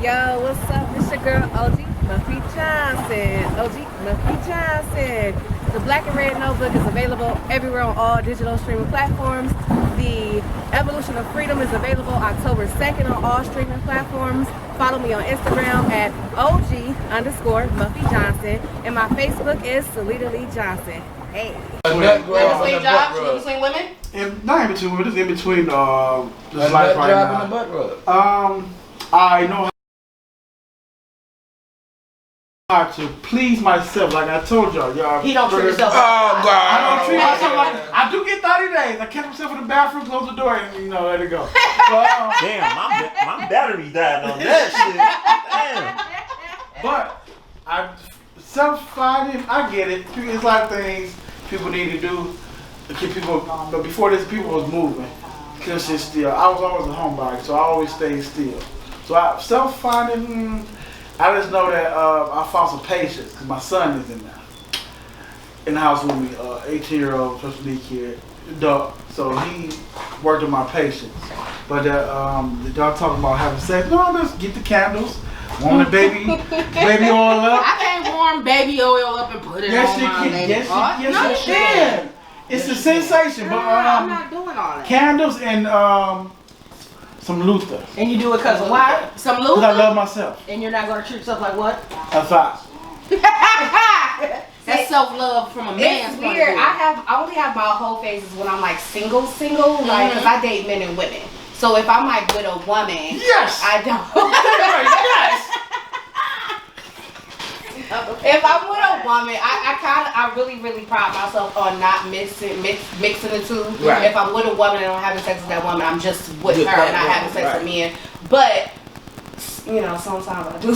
Yo, what's up? It's your girl OG Muffy Johnson. OG Muffy Johnson. The Black and Red Notebook is available everywhere on all digital streaming platforms. The Evolution of Freedom is available October 2nd on all streaming platforms. Follow me on Instagram at OG_Muffy Johnson. And my Facebook is Salita Lee Johnson. Hey. Between jobs, between women? Not in between women, just in between this life right job now. and a butt rub. I know how to please myself, like I told y'all. He don't treat himself. Oh God! I don't treat myself like I do get 30 days. I catch myself in the bathroom, close the door, and let it go. But, Damn, my battery died on that shit. Damn. But I self-finding, I get it. It's a lot of things people need to do to keep people. But before this, people was moving, couldn't sit still. I was always a homebody, so I always stayed still. So I self-finding. I just know that I found some patience because my son is in the house with me, 18-year-old special needs kid, adult. So he worked on my patience. But y'all talking about having sex? No, just get the candles, warm the baby oil up. I can't warm baby oil up and put it on my lady. Yes, you can. It's a sensation, but I'm not doing all that. candles and some Luther. And you do it because of why? Some Because Luther? I love myself. And you're not going to treat yourself like what? That's right. That's self-love from a man's It's point of weird. view. I only have my whole phases when I'm like single, like because I date men and women. So if I'm like with a woman, Yes. I don't. Yes. If I'm with a woman, I really pride myself on not mixing the two. Right. If I'm with a woman and I'm having sex with that woman, I'm just with With her that and not woman, having sex right. with men. But sometimes I do.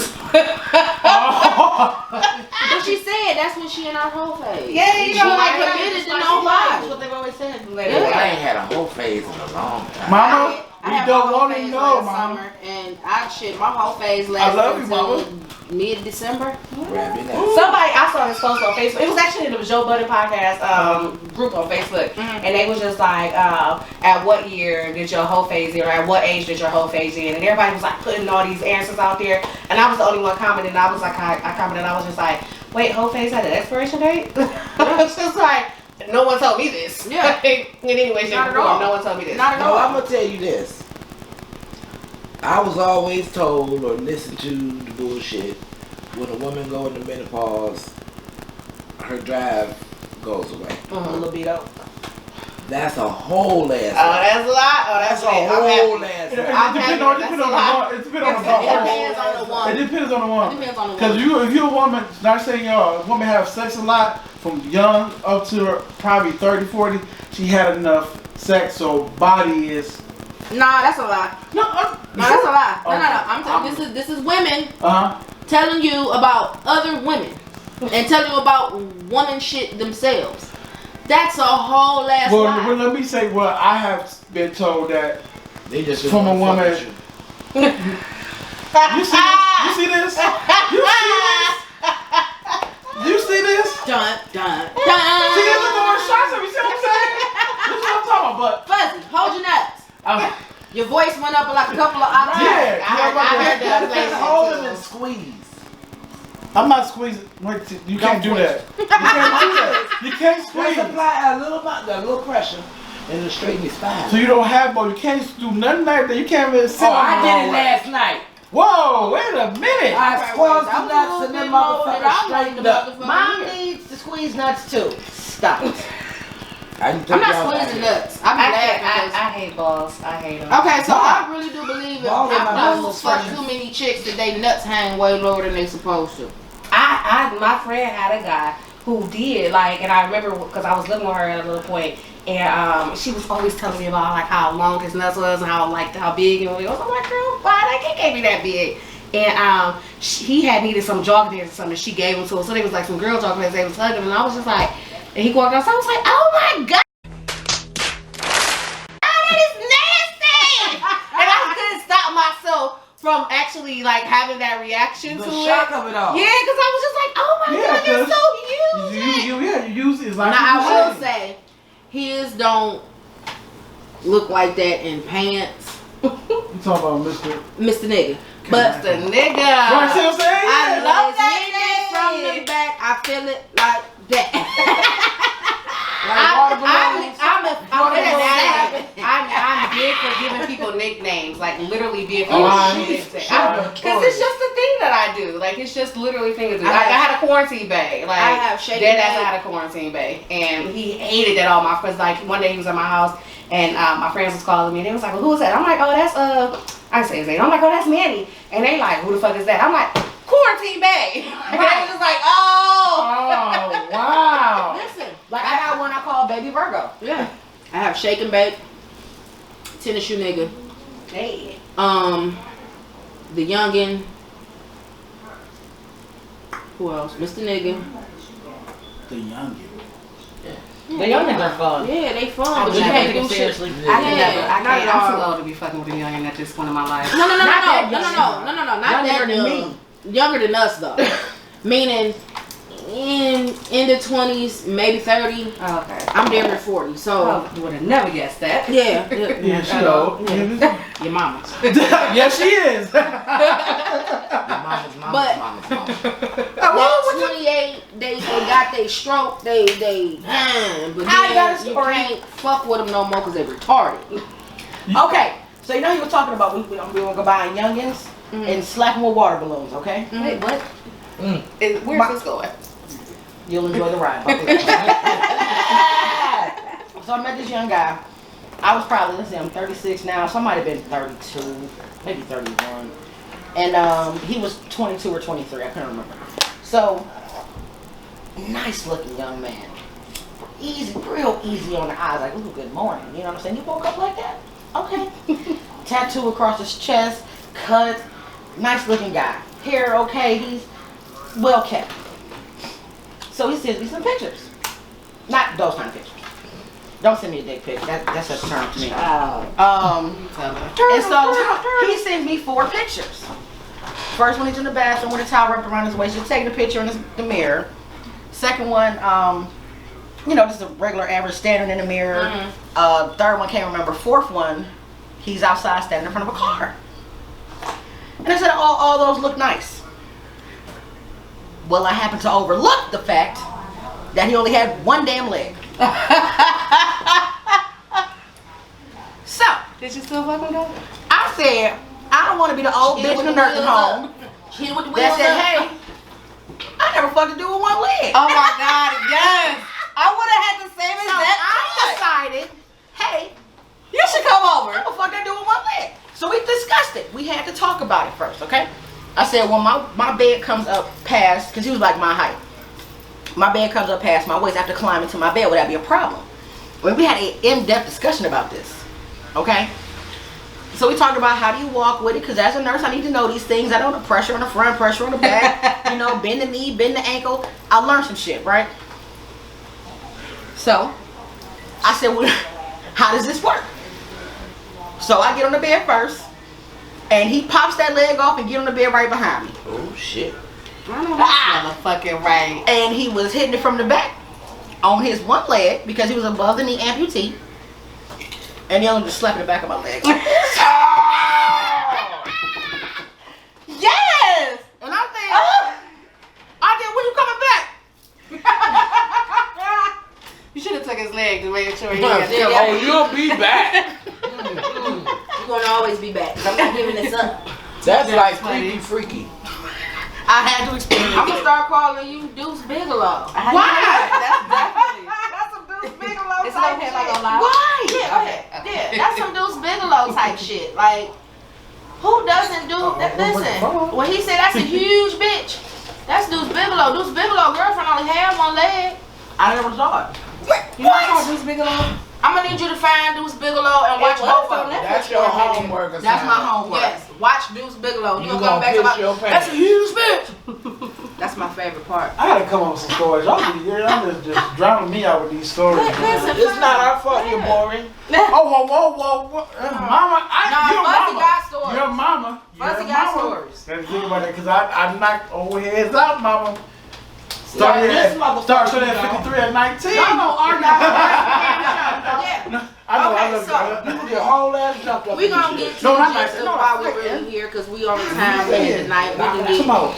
But she said that's when she in her whole phase. Yeah, She like committed to That's nobody. what they've always said. I ain't had a whole phase in a long time. Mama, I we had don't my whole want to phase know, last Mama. summer, and my whole phase I lasted love you, until Mama. mid-December. Somebody, I saw this post on Facebook. It was actually in the Joe Budden podcast group on Facebook, and they was just like, "At what year did your whole phase end? Or at what age did your whole phase end?" And everybody was like putting all these answers out there, and I was the only one commenting. And I was like, I commented, and I was just like, "Wait, whole phase had an expiration date?" I was just like, "No one told me this." Yeah. In any way, shape, Not or at form, all. no one told me this. Not at No, all. I'm gonna tell you this. I was always told or listened to the bullshit. When a woman go into menopause, her drive goes away. Libido. That's a whole ass. Oh, that's a lot. Oh, that's a lit. I'm whole happy. ass. It lot. depends on the woman. It depends on the woman. Depends on the Because woman. if you're a woman, not saying a woman have sex a lot from young up to probably 30, 40, she had enough sex, so body is. Nah, that's a lie. No, That's a lie. No. Okay. I'm telling this is women Uh-huh. telling you about other women and telling you about woman shit themselves. That's a whole ass Well, lie. let me say, I have been told that They just From a didn't wanna woman. fuck with you. You see this? You see this? You see this? Dun, dun, See this is dun. throwing shots at me. See what I'm saying? This is what I'm talking about. Fuzzy, hold your nuts. But Your voice went up like a couple of octaves. Yeah, I heard You that. can hold them and squeeze. I'm not squeezing. Wait, you can't do that. You can't do that. You can't Just squeeze. apply a little pressure and it'll straighten his spine. So you don't have both. You can't do nothing like that. You can't really sit Oh, on I the did wrong it way. last night. Whoa, wait a minute. I squeezed the nuts and them motherfuckers straightened up. motherfucker. Mom needs to squeeze nuts too. Stop it. I'm not squeezing nuts. I be laughing. I hate balls. I hate them. Okay, so I really do believe if Balls are my dudes business fuck friends. too many chicks that they nuts hang way lower than they supposed to. My friend had a guy who did and I remember because I was living with her at a little point, and she was always telling me about like how long his nuts was and how big and we was. I'm like, girl, why that can't be that big? And he had needed some jogging pants or something. She gave him to him, so there was like some girl jogging pants. They was hugging, and I was just like, and he walked outside. I was like, oh my god. That is nasty! And I couldn't stop myself from actually having that reaction The to shock it. of it all. Yeah, because I was just like, oh my god, you're so huge. You use it. It's like Now you I will should. say, his don't look like that in pants. talking about Mr. Nigga. But The nigga. Right, see what I'm saying? I love that that from the back. I feel it like that. I'm big for giving people nicknames, like literally big for she's because it's just a thing that I do. Like it's just literally a thing to do. Like I had a quarantine bae. Like I have shaken dead ass. bae. I had a quarantine bae, and he hated that all my friends. Like one day he was at my house, and my friends was calling me, and they was like, "Well, who is that?" I'm like, "Oh, that's I didn't say his name. I'm like, "Oh, that's Manny," and they like, "Who the fuck is that?" I'm like, "Quarantine bae." And they was just like, "Oh." Oh, wow. Listen, Like I got one I call Baby Virgo. yeah. I have shake and bake, tennis shoe nigga, Hey. the youngin. Who else? Mr. Nigga. The youngin. The youngins are fun. Yeah, they fun, I but would you never can't take do them shit. seriously. I can Yeah, never. I not can't. at I'm too all. old to be fucking with a youngin at this point in my life. No, Not that not Younger that than young. Younger than us though. Meaning in the 20s, maybe 30. Oh, okay. I'm damn near 40. So Oh, you would have never guessed that. yeah, Yeah, she old. your mama. Yeah, she is. Your mama's But- mama's. That 28, they got they stroke, they but I got a then you story. can't fuck with them no more because they retarded. Okay, so you know he was talking about we gonna go buying youngins and slap them with water balloons, okay? Wait, what? Mm. Where's this going? You'll enjoy the ride. So I met this young guy. I was probably, let's see, I'm 36 now, so I might have been 32, maybe 31. And he was 22 or 23, I can't remember. So, nice looking young man. Easy, real easy on the eyes, like, ooh, good morning. You know what I'm saying? You woke up like that? Okay. Tattoo across his chest, cut, nice looking guy. Hair, okay, he's well kept. So he sends me some pictures. Not those kind of pictures. Don't send me a dick pic. That's a term to me. And so he sends me 4 pictures. First one, he's in the bathroom with a towel wrapped around his waist, just taking a picture in the mirror. Second one, you know, just a regular average standing in the mirror. Third one, can't remember. Fourth one, he's outside standing in front of a car. And I said, all those look nice. Well, I happened to overlook the fact that he only had one damn leg. So, Did you still fuck with him? I said, I don't want to be the old bitch in the nursing home Hit with the that wheels said, up. hey, I never fucked a dude with one leg. Oh my God, yes! I would have had the same So exact I decided, hey, You should come over. I'm gonna fuck that dude with one leg. So we discussed it. We had to talk about it first, okay? I said, well, my bed comes up past, because he was like my height. My bed comes up past my waist. I have to climb into my bed. Would that be a problem? Well, we had an in-depth discussion about this, okay? So we talked about how do you walk with it, because as a nurse, I need to know these things. I don't know pressure on the front, pressure on the back, you know, bend the knee, bend the ankle. I learned some shit, right? So I said, well, how does this work? So I get on the bed first, and he pops that leg off and get on the bed right behind me. Oh shit. I know that's motherfucking right. And he was hitting it from the back on his one leg because he was above the knee amputee. And the other one just slapping the back of my leg. Yes! And I said, I said, when you coming back? You should have took his leg to make sure he Oh, had you'll be back. You're gonna always be back. 'Cause I'm not giving this up. That's like funny. freaky. I had to explain I'm gonna it. start calling you Deuce Bigelow. Why? That's definitely. That's some Deuce Bigelow It's type okay, shit. like on live. Why? Yeah, go ahead. Yeah, that's some Deuce Bigelow type shit. Like, who doesn't do that? Listen, when he said that's a huge bitch, that's Deuce Bigelow. Deuce Bigelow girlfriend only had one leg. I never saw it. You know how Deuce Bigelow? I'm gonna need you to find Deuce Bigelow and watch It both was of on them. That's your homework assignment. That's my homework. Yes, watch Deuce Bigelow. You You'll gonna come back piss about your that's a pants. huge bitch. That's my favorite part. I gotta come up with some stories. Y'all just drowning me out with these stories. Listen, It's not our fault you're boring. Whoa. Mama, your Fuzzy mama. got stories. Your mama. Fuzzy Your got mama. stories. Gotta think about that, because I knocked old heads out, mama. Started this motherfucker, at 53 at 19. Y'all gonna argue about Yeah. No, I I know. I Okay, love so- you. You get whole ass jumped up. We in gonna this get shit. to No, the not gist like of that. why No, we're fuck really it. here, because we on the time limit tonight. We can Come get on.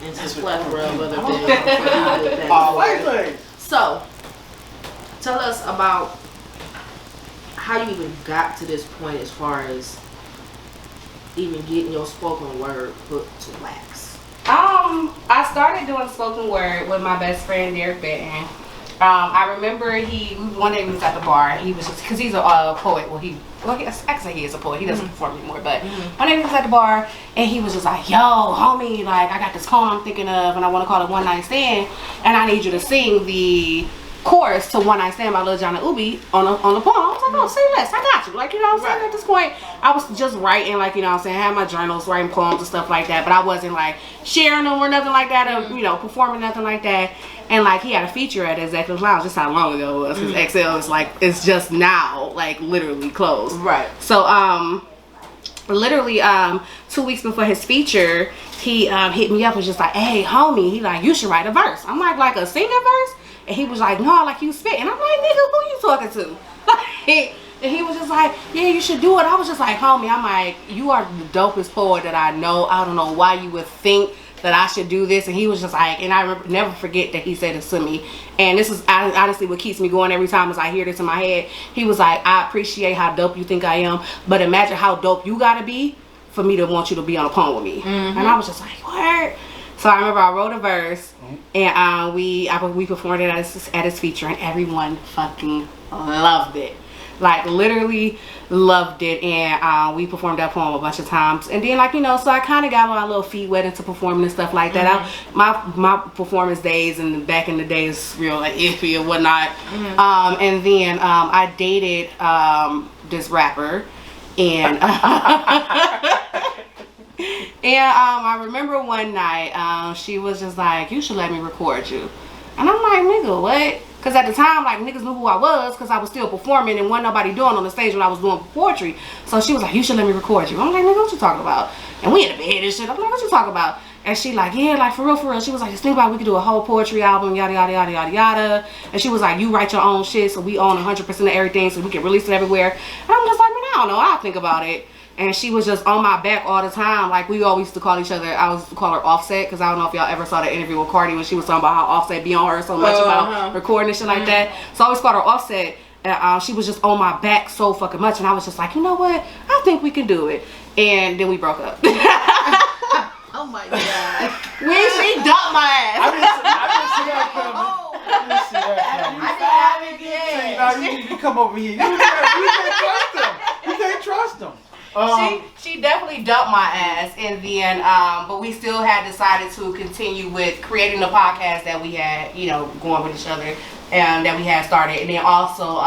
into a plethora of other things. Always. So, tell us about how you even got to this point as far as even getting your spoken word put to wax. I started doing spoken word with my best friend Derek Benton. I remember one day we was at the bar. He was just, cause he's a poet. I can say he is a poet. He doesn't perform anymore. But one day we was at the bar and he was just like, "Yo, homie, like I got this poem I'm thinking of, and I want to call it One Night Stand, and I need you to sing the chorus to One Night Stand by Lil Jon and Ubi on the poem." I was like, "Oh, say less, I got you." Like, you know what I'm saying? At this point, I was just writing, like, you know what I'm saying, I had my journals, writing poems and stuff like that, but I wasn't like sharing them or nothing like that, or, you know, performing nothing like that. And like he had a feature at Executive Lounge. Just how long ago it was, because XL is like, it's just now like literally closed. Right. So literally 2 weeks before his feature, he hit me up and was just like, "Hey homie," he like, "You should write a verse." I'm like a singing verse? And he was like, "No, like you spit." And I'm like, "Nigga, who you talking to?" And he was just like, "Yeah, you should do it." I was just like, "Homie," I'm like, "You are the dopest poet that I know. I don't know why you would think that I should do this." And he was just like, and I never forget that he said this to me. And this is honestly what keeps me going every time as I hear this in my head. He was like, "I appreciate how dope you think I am, but imagine how dope you gotta be for me to want you to be on a poem with me." And I was just like, "What?" So I remember I wrote a verse, and we performed it at his feature, and everyone fucking loved it. Like literally loved it. And we performed that poem a bunch of times, and then, like, you know, so I kind of got my little feet wet into performing and stuff like that. My performance days and back in the days real like iffy and whatnot. And then I dated this rapper, and and I remember one night she was just like, "You should let me record you." And I'm like, "Nigga, what?" Because at the time, like, niggas knew who I was because I was still performing and wasn't nobody doing on the stage when I was doing poetry. So she was like, "You should let me record you." I'm like, "Nigga, what you talking about?" And we in the bed and shit. I'm like, "What you talking about?" And she like, "Yeah, like for real." She was like, "Just think about it, we could do a whole poetry album, yada, yada, yada, yada, yada." And she was like, "You write your own shit, so we own 100% of everything, so we can release it everywhere." And I'm just like, "Man, I don't know. I'll think about it." And she was just on my back all the time. Like, we always used to call each other, I used to call her Offset, because I don't know if y'all ever saw the interview with Cardi when she was talking about how Offset be on her so much about recording and shit like that. So I always called her Offset. And she was just on my back so fucking much. And I was just like, "You know what? I think we can do it." And then we broke up. Oh my god. She dumped my ass. I didn't see that coming. I didn't see that coming. See, now you need to come over here. You can't trust them. You can't trust them. She definitely dumped my ass, and then but we still had decided to continue with creating the podcast that we had, you know, going with each other, and that we had started, and then also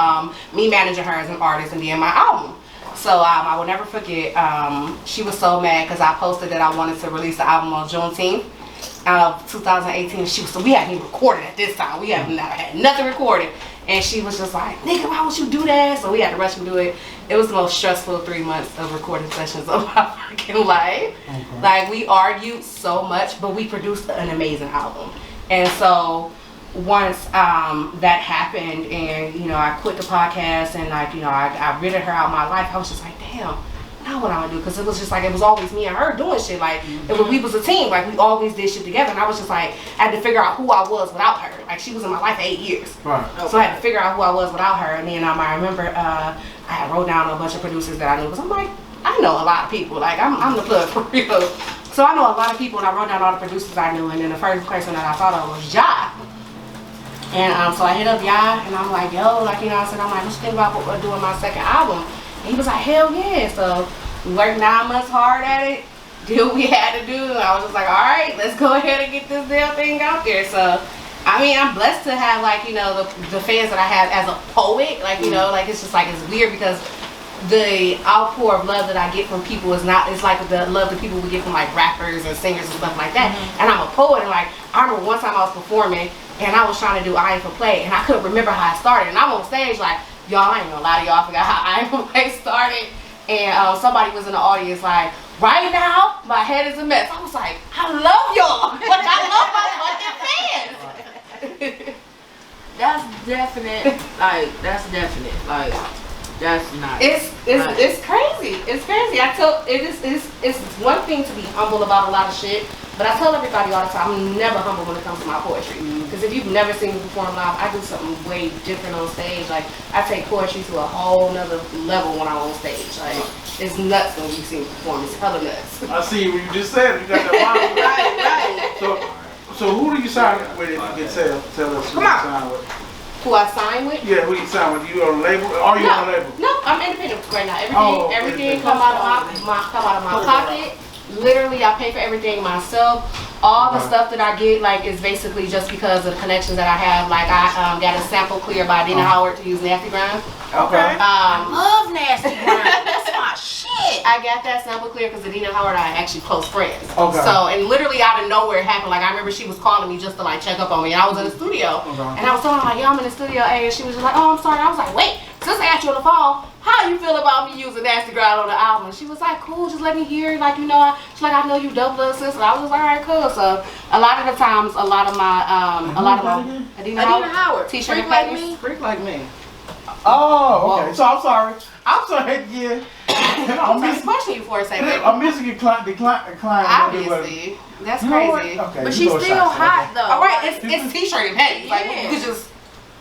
me managing her as an artist, and then my album. So I will never forget, she was so mad because I posted that I wanted to release the album on Juneteenth of 2018. We hadn't even recorded at this time. We had nothing recorded. And she was just like, "Nigga, why would you do that?" So we had to rush and do it. It was the most stressful 3 months of recording sessions of my fucking life. Like, we argued so much, but we produced an amazing album. And so once that happened, and, you know, I quit the podcast, and, like, you know, I ridded her out my life, I was just like, damn, now what I'm gonna do? Because it was just like, it was always me and her doing shit. Like, we was a team. Like, we always did shit together. And I was just like, I had to figure out who I was without her. Like, she was in my life for 8 years. Right. So I had to figure out who I was without her. And then I remember I had wrote down a bunch of producers that I knew. Because I'm like, I know a lot of people. Like, I'm the plug for real. So I know a lot of people, and I wrote down all the producers I knew. And then the first person that I thought of was Ja. And so I hit up Ya, and I'm like, "Yo," like, you know what I'm saying? I'm like, "What you think about doing my second album?" And he was like, "Hell yeah." So we worked 9 months hard at it, did what we had to do, and I was just like, "All right, let's go ahead and get this damn thing out there." So, I mean, I'm blessed to have, like, you know, the fans that I have as a poet. Like, you know, like, it's just like, it's weird because the outpour of love that I get from people is like the love that people would get from, like, rappers and singers and stuff like that. And I'm a poet, and, like, I remember one time I was performing, and I was trying to do I Ain't For Play, and I couldn't remember how I started. And I'm on stage like, "Y'all, I ain't gonna lie to y'all, I forgot how I Ain't For Play started." And somebody was in the audience like, "Right now, my head is a mess." I was like, "I love y'all." Like, I love my fucking fans. That's definite. Like that's definite. Like that's nice. It's crazy. It's crazy. I tell it's one thing to be humble about a lot of shit, but I tell everybody all the time I'm never humble when it comes to my poetry. Because if you've never seen me perform live, I do something way different on stage. Like I take poetry to a whole nother level when I'm on stage. Like it's nuts when you see me perform. It's hella nuts. I see what you just said. You got that wild. Right. So who do you sign with if you can tell us who you sign with? Who I sign with? Yeah, who you sign with? You on a label? Are you on a label? No, I'm independent right now. Everything independent. come out of my pocket. Literally, I pay for everything myself. All the stuff that I get, like, is basically just because of the connections that I have. Like, I got a sample clear by Dina Howard to use Nasty Grind. Okay. Love Nasty Grind. That's my shit. I got that sample clear because Adina Howard and I are actually close friends. Okay. So, and literally out of nowhere it happened. Like, I remember she was calling me just to, like, check up on me. And I was in the studio. Okay. And I was telling her, like, yo, I'm in the studio. And she was just like, oh, I'm sorry. I was like, wait, since I got you on the phone, how you feel about me using Nasty Grind on the album? She was like, cool, just let me hear it. Like, you know, she's like, I know you double us, sis. And I was just like, all right, cool. So, a lot of the times, a lot of my Adina Howard t-shirt Freak Like Me. Freak Like Me. Oh, okay. So I'm sorry. Yeah. I'm just questioning you for a second. I'm missing decline. Obviously. That's You know what? crazy. Okay. But you she's go still shots, hot okay. though. All right, it's t-shirt and panties. Like, Yeah. you could just...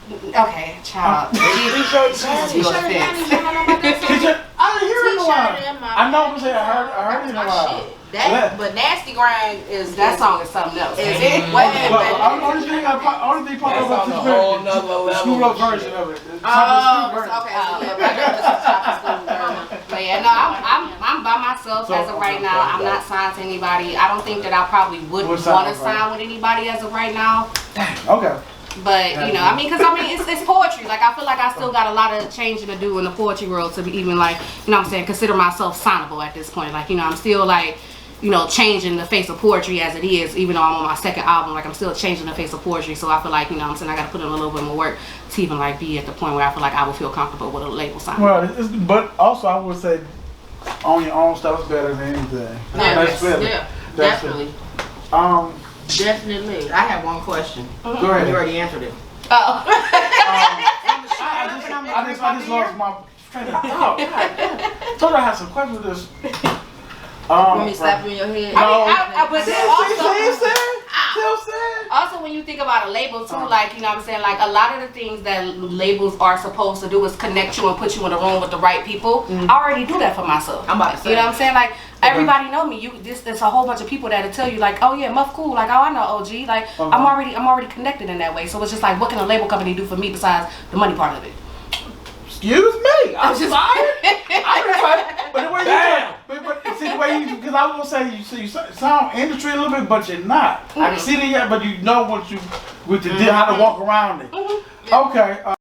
Okay, child. T-shirt, T-shirt and panties. You don't know about that song? T-shirt. I didn't hear it in a while. T-shirt and my I know, but I heard it in a my while. shit. That, but Nasty Grind is That song is something else. Is it? Wait a But minute. only thing popped up That's on a whole nother the level. screwed up version of it. Oh, okay. But yeah, no, I'm by myself as of right now. I'm not signed to anybody. I don't think that I probably would want to sign with anybody as of right now. Okay. But you know, I mean, because I mean, it's poetry. Like I feel like I still got a lot of changing to do in the poetry world to be even like, you know what I'm saying, consider myself signable at this point. Like, you know, I'm still like, you know, changing the face of poetry as it is, even though I'm on my second album. Like I'm still changing the face of poetry. So I feel like, you know what I'm saying, I got to put in a little bit more work to even like be at the point where I feel like I would feel comfortable with a label sign. Well, but also I would say on your own stuff is better than anything. That's fair. Yeah, That's definitely. Definitely. I have one question. Go ahead. You already answered it. Oh. I just lost my train of thought. God, told her I had some questions with this. Want me to slap you in your head? But then Still also when you think about a label too, like, you know what I'm saying, like a lot of the things that labels are supposed to do is connect you and put you in a room with the right people. I already do that for myself. I'm about to say. You know what I'm saying? Like everybody know me. There's a whole bunch of people that'll tell you like, oh yeah, Muff cool. Like, oh, I know OG. Like I'm already connected in that way. So it's just like, what can a label company do for me besides the money part of it? Excuse me. I'm just sorry. But the way you see the way you, because I was gonna say you sound industry a little bit, but you're not. I can see that, but you know what you how to walk around it. Okay.